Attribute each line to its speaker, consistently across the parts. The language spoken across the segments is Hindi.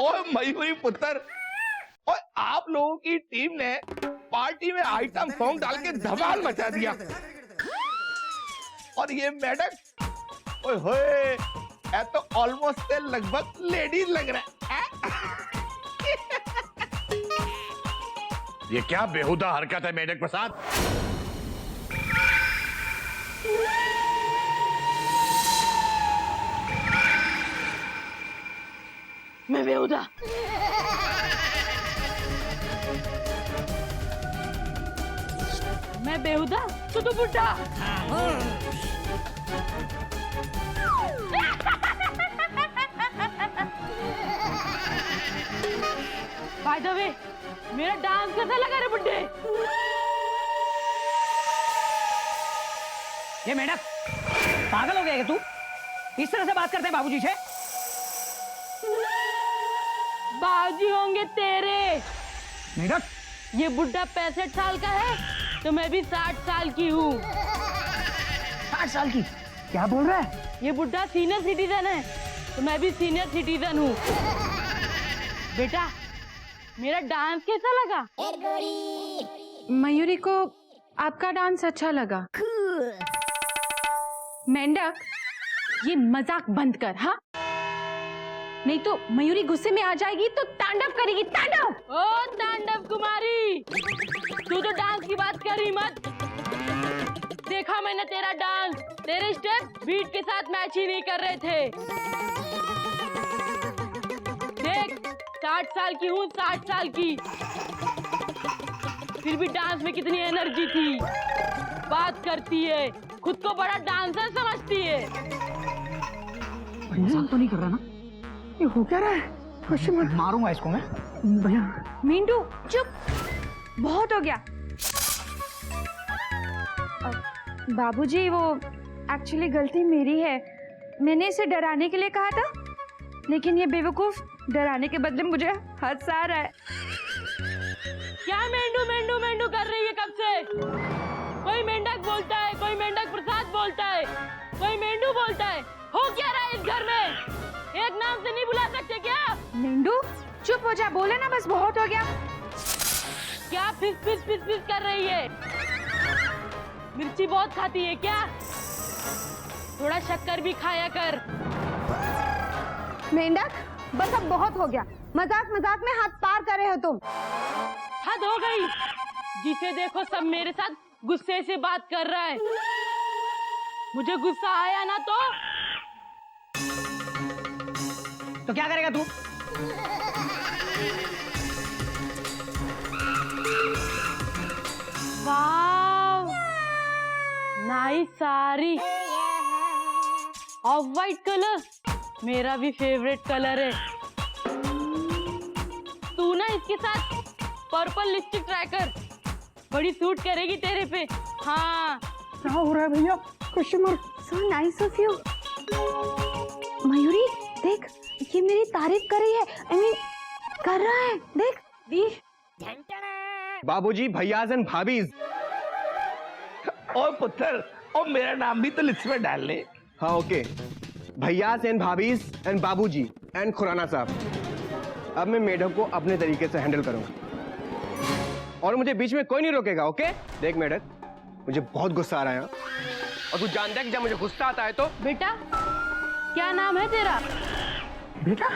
Speaker 1: ओए मयूरी पुत्र, और आप लोगों की टीम ने पार्टी में आइटम सॉन्ग डाल के धमाल मचा दिया। और ये मेढक, ओए होए, ये तो ऑलमोस्ट लगभग लेडीज लग रहा है।
Speaker 2: ये क्या बेहुदा हरकत है मेढक प्रसाद?
Speaker 3: मैं बेहुदा? मैं बेहुदा? तू बुड्ढा। बाय द वे, मेरा डांस कैसा लगा रे बुड्ढे?
Speaker 4: ये मेढक पागल हो गया क्या तू? इस तरह से बात करते हैं बाबूजी से?
Speaker 3: बाबूजी होंगे तेरे।
Speaker 4: मेढक,
Speaker 3: ये बुड्ढा 65 साल का है तो मैं भी 60 साल की हूँ।
Speaker 4: 60 साल की? क्या बोल रहा है?
Speaker 3: ये बुड्ढा सीनियर सिटीजन है तो मैं भी सीनियर सिटीजन हूँ। बेटा, मेरा डांस कैसा लगा?
Speaker 5: मयूरी को आपका डांस अच्छा लगा। मेंढक, ये मजाक बंद कर, हाँ? नहीं तो मयूरी गुस्से में आ जाएगी तो तांडव करेगी, तांडव।
Speaker 3: ओ तांडव कुमारी, तू तो डांस की बात कर ही मत। देखा मैंने तेरा डांस, तेरे स्टेप बीट के साथ मैच ही नहीं कर रहे थे। देख, 60 साल की हूँ, 60 साल की, फिर भी डांस में कितनी एनर्जी थी। बात करती है, खुद को बड़ा डांसर समझती है।
Speaker 4: भैया तो नहीं कर रहा ना? ये हो क्या रहा है? कुछ मत मारूंगा इसको मैं। भैया।
Speaker 5: मिंटू चुप, बहुत हो गया। बाबूजी, वो एक्चुअली गलती मेरी है। मैंने इसे डराने के लिए कहा था, लेकिन ये बेवकूफ डराने के बदले मुझे हंसा रहा है।
Speaker 3: क्या मेंढू मेंढू मेंढू कर रही है कब से? कोई मेंढक बोलता है, कोई मेंढक प्रसाद बोलता है, कोई मेंढू बोलता है। हो क्या रहा है इस घर में? एक नाम से नहीं बुला सकते क्या?
Speaker 5: मिंटू चुप हो जा, बोले ना, बस बहुत हो गया।
Speaker 3: क्या फिस फिस फिस फिस कर रही है? मिर्ची बहुत खाती है क्या? थोड़ा शक्कर भी खाया कर।
Speaker 6: मेंढक, बस अब बहुत हो गया। मजाक मजाक में हाथ पार कर रहे हो तुम।
Speaker 3: हद हो गई। जिसे देखो सब मेरे साथ गुस्से से बात कर रहा है। मुझे गुस्सा आया ना
Speaker 4: तो क्या करेगा तू?
Speaker 3: Wow, nice sari, off white colour, मेरा भी फेवरेट कलर है। तू ना इसके साथ पर्पल लिपस्टिक ट्राई कर, बड़ी सूट करेगी तेरे पे। हाँ।
Speaker 4: क्या हो रहा है भैया? Customer.
Speaker 6: So nice of you. Mayuri देख, ये मेरी तारीफ कर रही है। I mean, कर रहा है, देख दी।
Speaker 1: बाबूजी, भैयाज एंड भाभीज। और पुत्र, और मेरा नाम भी तो लिस्ट में डाल ले।
Speaker 7: हाँ ओके, भैयास एंड भाभीज एंड बाबूजी एंड खुराना साहब। अब मैं मेढक को अपने तरीके से हैंडल करूंगा और मुझे बीच में कोई नहीं रोकेगा, ओके? देख मेढक, मुझे बहुत गुस्सा आ रहा है और तू जानता है कि जब मुझे गुस्सा आता है तो।
Speaker 3: बेटा, क्या नाम है तेरा?
Speaker 4: बेटा?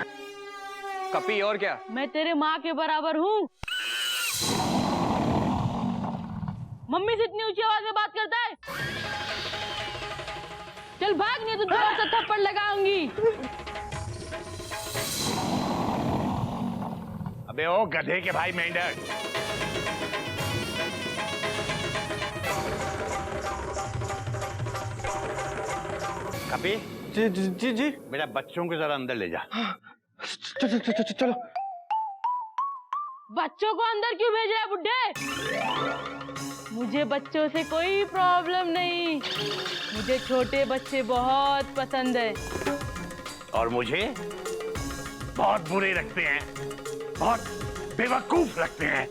Speaker 7: कपी, और क्या?
Speaker 3: मैं तेरे माँ के बराबर हूँ। मम्मी से इतनी ऊंची आवाज में बात करता है? चल भाग, नहीं तो जोर से थप्पड़ लगाऊंगी।
Speaker 2: अबे ओ गधे के भाई मेंढक, कपी।
Speaker 7: जी जी जी जी।
Speaker 2: मेरा बच्चों को जरा अंदर ले जा।
Speaker 7: चलो।
Speaker 3: बच्चों को अंदर क्यों भेज रहा है बुड्ढे? मुझे बच्चों से कोई प्रॉब्लम नहीं, मुझे छोटे बच्चे बहुत पसंद है।
Speaker 2: और मुझे बहुत बुरे लगते हैं, बहुत बेवकूफ लगते हैं।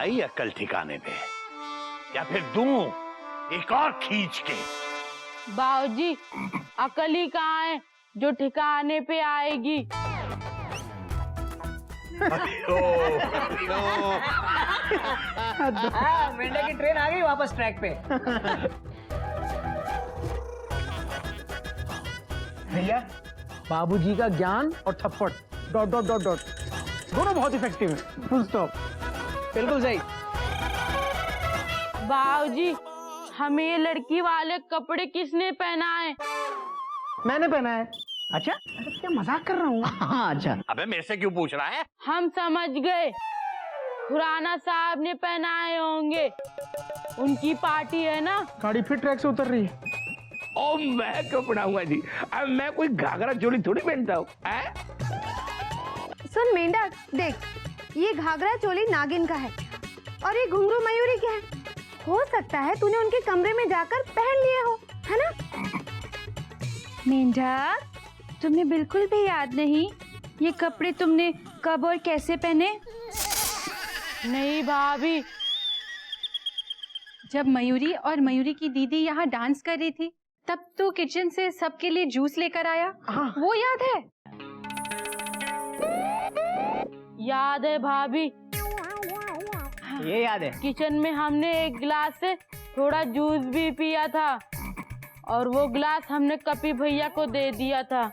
Speaker 2: आई अक्ल ठिकाने पे, या फिर दूं एक और खींच के?
Speaker 3: बाबूजी अकल ही कहाँ है जो ठिकाने पे आएगी।
Speaker 4: मेंढक की ट्रेन आ गई वापस ट्रैक पे। भैया बाबूजी का ज्ञान और थप्पड़ डॉट डॉट डॉट डॉट दोनों बहुत इफेक्टिव है। Full stop.
Speaker 7: बिल्कुल सही।
Speaker 3: बाबूजी हमें ये लड़की वाले कपड़े किसने पहनाए?
Speaker 4: मैंने पहना है। अच्छा अरे क्या मजाक कर रहा हूँ। हाँ अच्छा।
Speaker 2: अबे मेरे से क्यों पूछ रहा है?
Speaker 3: हम समझ गए, खुराना साहब ने पहनाए होंगे, उनकी पार्टी है ना।
Speaker 4: गाड़ी फिर ट्रैक से उतर रही है।
Speaker 1: ओ मैं क्यों पढ़ाऊंगा जी, अब मैं कोई घाघरा चोली थोड़ी पहनता हूँ।
Speaker 6: सुन मेंढक देख, ये घाघरा चोली नागिन का है और ये घुंघरू मयूरी के है। हो सकता है तूने उनके कमरे में जाकर पहन लिए हो, है ना?
Speaker 5: मेंढक तुम्हें बिल्कुल भी याद नहीं ये कपड़े तुमने कब और कैसे पहने?
Speaker 3: नहीं भाभी,
Speaker 5: जब मयूरी और मयूरी की दीदी यहाँ डांस कर रही थी तब तो किचन से सबके लिए जूस लेकर आया।
Speaker 4: हाँ।
Speaker 5: वो याद है?
Speaker 3: याद है भाभी,
Speaker 4: ये याद है।
Speaker 3: किचन में हमने एक गिलास से थोड़ा जूस भी पिया था और वो गिलास हमने कपी भैया को दे दिया था।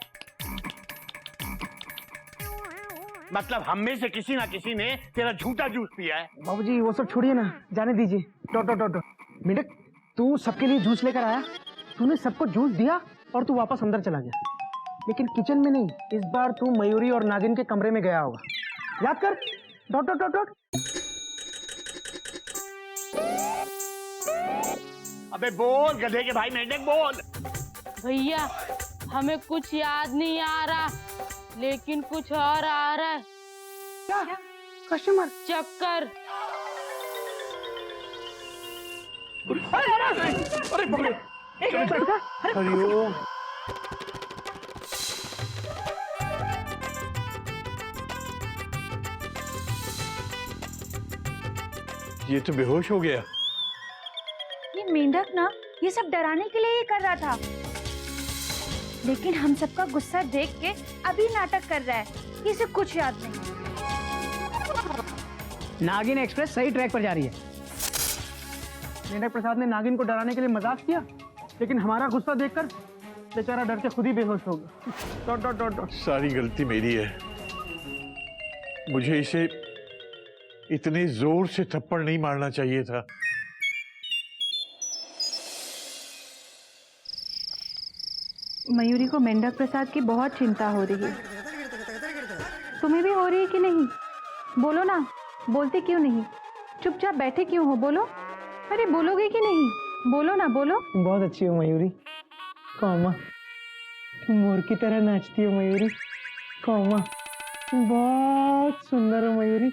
Speaker 2: मतलब हम में से किसी ना किसी ने तेरा झूठा जूस पिया है।
Speaker 4: बाबूजी वो सब छोड़िए ना, जाने दीजिए। Dot dot dot dot. मेंढक तू सबके लिए जूस लेकर आया, तूने सबको जूस दिया और तू वापस अंदर चला गया, लेकिन किचन में नहीं। इस बार तू मयूरी और नागिन के कमरे में गया होगा, याद कर। Dot dot dot dot.
Speaker 2: अबे बोल गधे के भाई, मेंढक बोल।
Speaker 3: भैया हमें कुछ याद नहीं आ रहा, लेकिन कुछ और आ रहा है।
Speaker 4: क्या? कस्टमर?
Speaker 3: चक्कर।
Speaker 1: अरे पकड़ो।
Speaker 4: हरिओम।
Speaker 2: ये तो बेहोश हो गया।
Speaker 5: ये मेंढक ना ये सब डराने के लिए ही कर रहा था, लेकिन हम सबका गुस्सा देख के अभी नाटक कर रहा है कि इसे कुछ याद नहीं।
Speaker 4: नागिन एक्सप्रेस सही ट्रैक पर जा रही है। मेंढक प्रसाद ने नागिन को डराने के लिए मजाक किया, लेकिन हमारा गुस्सा देखकर बेचारा डर के खुद ही बेहोश हो गया। Dot dot dot dot.
Speaker 2: सारी गलती मेरी है, मुझे इसे इतने जोर से थप्पड़ नहीं मारना चाहिए था।
Speaker 5: मयूरी को मेंढक प्रसाद की बहुत चिंता हो रही है। तुम्हें भी हो रही है कि नहीं? बोलो ना, बोलते क्यों नहीं? चुपचाप बैठे क्यों हो? बोलो। अरे बोलोगे कि नहीं? बोलो ना, बोलो।
Speaker 4: तुम बहुत अच्छी हो मयूरी। कौमा तुम मोर की तरह नाचती हो मयूरी। कौमा तुम बहुत सुंदर हो मयूरी।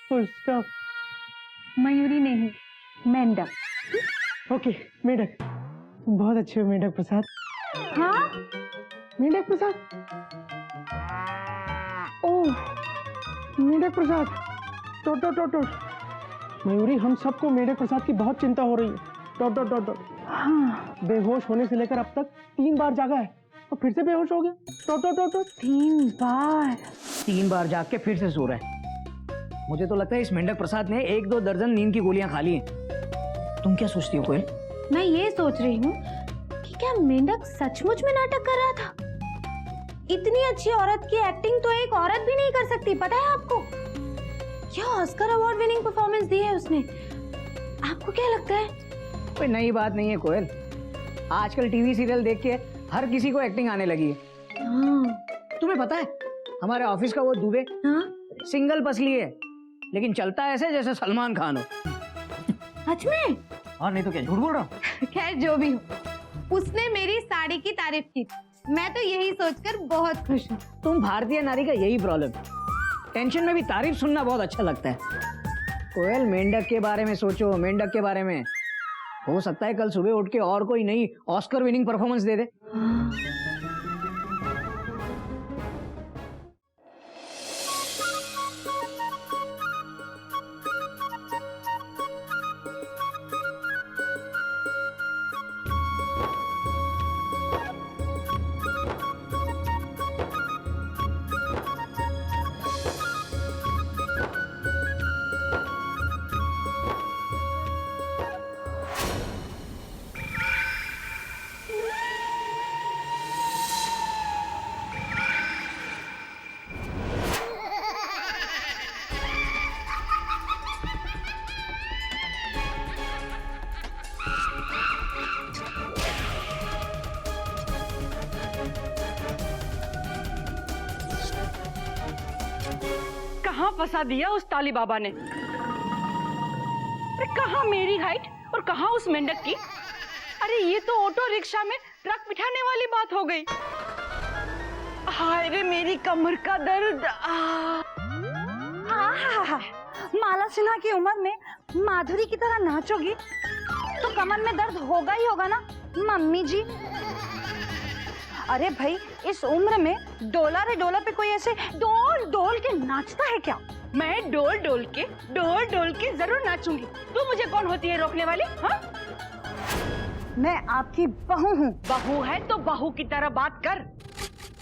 Speaker 4: Full stop.
Speaker 5: मयूरी नहीं, मेंढक।
Speaker 4: ओके मेंढक, तुम बहुत अच्छे हो मेंढक प्रसाद।
Speaker 5: हाँ
Speaker 4: मेंढक Prasad. Oh Mendhak Prasad. Dot dot dot dot. Mayuri हम सबको मेंढक प्रसाद की बहुत चिंता हो रही है। Dot dot dot dot.
Speaker 5: हाँ,
Speaker 4: बेहोश होने से लेकर अब तक 3 बार जागा है और फिर से बेहोश हो गया। Dot dot dot dot.
Speaker 5: 3
Speaker 8: बार जाग के फिर से सो रहा है। मुझे तो लगता है इस मेंढक प्रसाद ने 1-2 दर्जन नींद की गोलियां खा ली हैं। तुम क्या सोचती हो कोयल?
Speaker 6: मैं ये सोच रही हूँ कि क्या मेंढक सचमुच में नाटक कर रहा था? इतनी अच्छी औरत की एक्टिंग तो एक औरत भी नहीं कर सकती, पता है आपको? क्या ऑस्कर अवार्ड विनिंग परफॉर्मेंस दी है उसने। आपको क्या लगता है?
Speaker 8: कोई नई बात नहीं है कोयल, आजकल टीवी सीरियल देख के हर किसी को एक्टिंग आने लगी है।
Speaker 6: हाँ।
Speaker 8: तुम्हें पता है हमारे ऑफिस का वो दुबे
Speaker 6: हाँ?
Speaker 8: सिंगल पसली है, लेकिन चलता है ऐसे जैसे सलमान खान हो।
Speaker 6: सच में?
Speaker 8: और नहीं तो क्या, झूठ बोल रहा हूँ?
Speaker 6: खैर जो भी हो, उसने मेरी साड़ी की तारीफ की, मैं तो यही सोचकर बहुत खुश हूँ।
Speaker 8: तुम भारतीय नारी का यही प्रॉब्लम, टेंशन में भी तारीफ सुनना बहुत अच्छा लगता है। कोयल मेंढक के बारे में सोचो, मेंढक के बारे में। हो सकता है कल सुबह उठ के और कोई नई ऑस्कर विनिंग परफॉर्मेंस दे दे।
Speaker 3: कहाँ फंसा दिया उस ताली बाबा ने। अरे कहाँ मेरी हाइट और कहाँ उस मेंढक की। अरे ये तो ऑटो रिक्शा में ट्रक बिठाने वाली बात हो गई। हाय रे मेरी कमर का दर्द।
Speaker 6: माला सिन्हा की उम्र में माधुरी की तरह नाचोगी तो कमर में दर्द होगा ही होगा ना मम्मी जी। अरे भाई इस उम्र में डोला रे डोला पे कोई ऐसे डोल डोल के नाचता है क्या?
Speaker 3: मैं डोल डोल के जरूर नाचूंगी। तू मुझे कौन होती है रोकने वाली? हाँ,
Speaker 6: मैं आपकी बहू हूँ।
Speaker 3: बहू है तो बहू की तरह बात कर।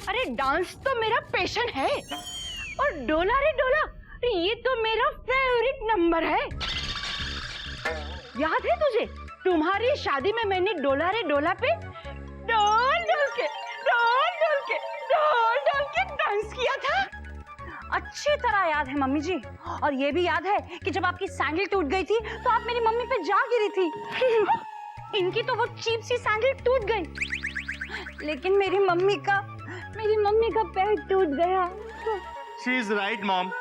Speaker 3: अरे डांस तो मेरा पैशन है और डोला रे डोला ये तो मेरा फेवरेट नंबर है। याद है तुझे तुम्हारी शादी में मैंने डोला रे डोला पे डोल डोल के डांस किया था।
Speaker 6: अच्छी तरह याद है मम्मी जी। और ये भी याद है कि जब आपकी सैंडल टूट गई थी तो आप मेरी मम्मी पे जा गिरी थी। इनकी तो वो चीप सी सैंडल टूट गई लेकिन मेरी मम्मी का पैर टूट गया।
Speaker 9: She is right mom.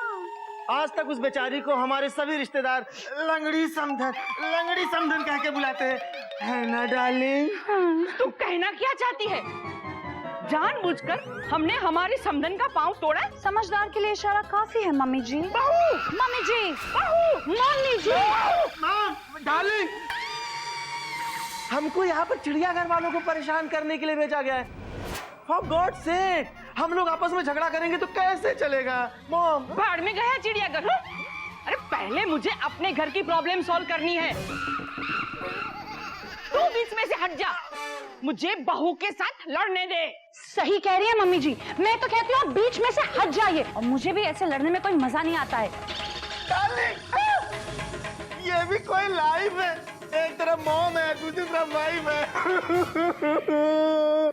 Speaker 9: आज तक उस बेचारी को हमारे सभी रिश्तेदार लंगड़ी समधन कह के बुलाते हैं ना डार्लिंग।
Speaker 3: तू कहना क्या चाहती है? जानबूझकर हमने हमारी समधन का पांव तोड़ा?
Speaker 6: समझदार के लिए इशारा काफी है मम्मी जी।
Speaker 3: बहू,
Speaker 6: मम्मी जी,
Speaker 3: बहू,
Speaker 6: मम्मी जी।
Speaker 9: डार्लिंग, हमको यहाँ पर चिड़ियाघर वालों को परेशान करने के लिए भेजा गया है। फॉर गॉड सेक, हम लोग आपस में झगड़ा करेंगे तो कैसे चलेगा मॉम?
Speaker 3: भाड़ में गया चिड़ियाघर। अरे पहले मुझे अपने घर की प्रॉब्लम सॉल्व करनी है। तू बीच में से हट जा, मुझे बहू के साथ लड़ने दे।
Speaker 6: सही कह रही है मम्मी जी। मैं तो कहती हूँ बीच में से हट जाइए। और मुझे भी ऐसे लड़ने में कोई मजा नहीं आता है।
Speaker 9: ये भी कोई लाइफ है। एक तरफ मॉम है दूसरी तरफ वाइफ है।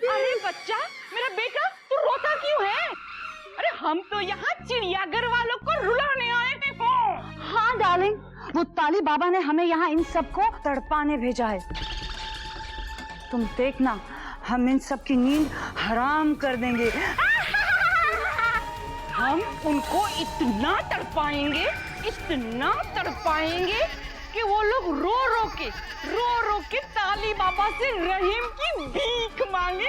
Speaker 3: अरे बच्चा, मेरा बेटा, तू रोता क्यों है? अरे हम तो यहाँ चिड़ियाघर वालों को रुलाने आए थे।
Speaker 6: हाँ डार्लिंग, वो ताली बाबा ने हमें यहाँ इन सबको तड़पाने भेजा है। तुम देखना, हम इन सब की नींद हराम कर देंगे।
Speaker 3: हम उनको इतना तड़पाएंगे कि वो लोग रो रो के ताली बाबा से रहीम की भीख मांगे।